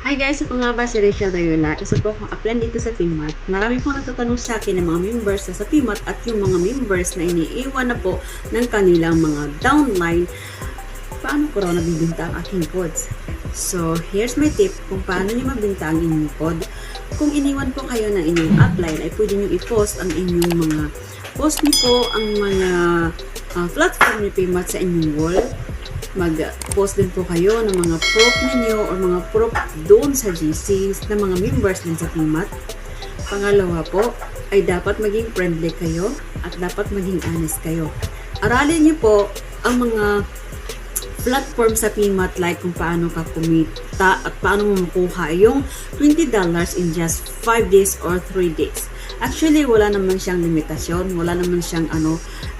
Hi guys, ako nga ba si Rachel Dayuna. Isa po akong upline dito sa PMAT. Marami pong nagtatanong sa akin ng mga members na sa PMAT at yung mga members na iniiwan na po ng kanilang mga downline. Paano ko raw nabibinta ang aking codes? So, here's my tip kung paano nyo mabinta ang inyong code. Kung iniwan po kayo ng inyong upline, ay pwede nyo i-post ang inyong mga post nyo po ang mga platform ni PMAT sa inyong wall. Mag-post din po kayo ng mga proof ninyo or mga proof doon sa GCs ng mga members din sa PMAT. Pangalawa po, ay dapat maging friendly kayo at dapat maging honest kayo. Aralin niyo po ang mga platform sa PMAT like kung paano ka kumita at paano mo makuha yung $20 in just 5 days or 3 days. Actually, wala naman siyang limitasyon, wala naman siyang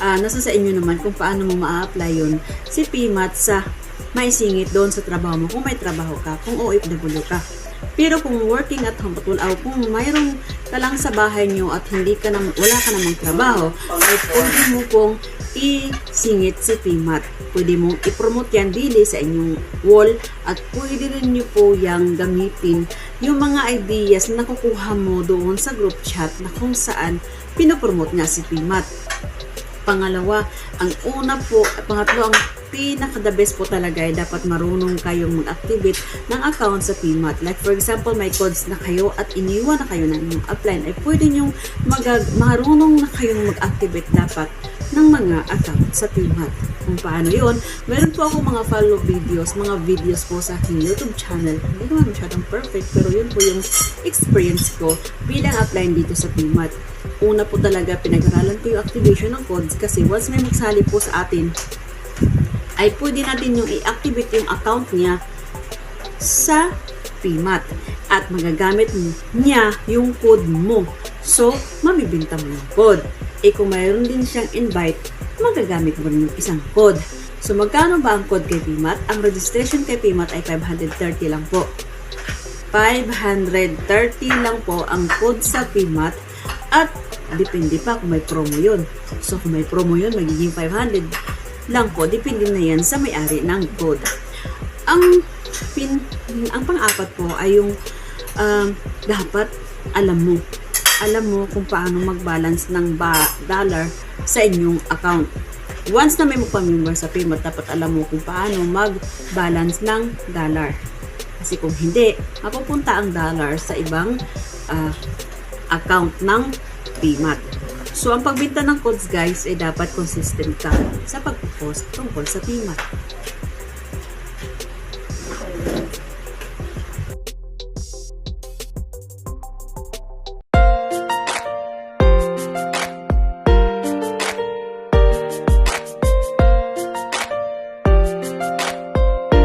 nasa sa inyo naman kung paano mo ma-apply yun si PMAT sa maisingit doon sa trabaho mo, kung may trabaho ka, kung OFW ka. Pero kung working at home, kung mayroon ka lang sa bahay nyo at wala ka namang trabaho, ay pwede mo pong isingit si PMAT. Pwede mong i-promote yan dili sa inyong wall at pwede rin nyo po yung gamitin yung mga ideas na nakukuha mo doon sa group chat na kung saan pinopromote nga si PMAT. Pangatlo, ang pinaka-the best po talaga ay dapat marunong kayong mag-activate ng account sa PMAT. Like for example, may codes na kayo at iniwan na kayo ng inyong upline, ay pwede nyo marunong na kayong mag-activate dapat ng mga account sa PMAT. Kung paano yun, meron po ako mga follow videos po sa aking YouTube channel. Hindi naman masyadong perfect, pero yun po yung experience ko bilang upline dito sa PMAT. Una po talaga, pinag-aralan ko yung activation ng codes kasi once may magsali po sa atin, ay pwede natin yung i-activate yung account niya sa PMAT at magagamit niya yung code mo. So, mabibinta mo yung code. Kung mayroon din siyang invite, magagamit mo rin yung isang code. So, magkano ba ang code kay PMAT? Ang registration kay PMAT ay 530 lang po. 530 lang po ang code sa PMAT at depende pa kung may promo yun. So, kung may promo yun, magiging 500 lang po. Depende na yan sa may-ari ng code. Ang pang-apat po ay yung dapat alam mo kung paano mag-balance ng dollar sa inyong account. Once na may magpamember sa PMAT, dapat alam mo kung paano mag-balance ng dollar. Kasi kung hindi, mapupunta ang dollar sa ibang account ng PMAT. So, ang pagbenta ng codes guys ay dapat consistent ka sa pag-post tungkol sa PMAT.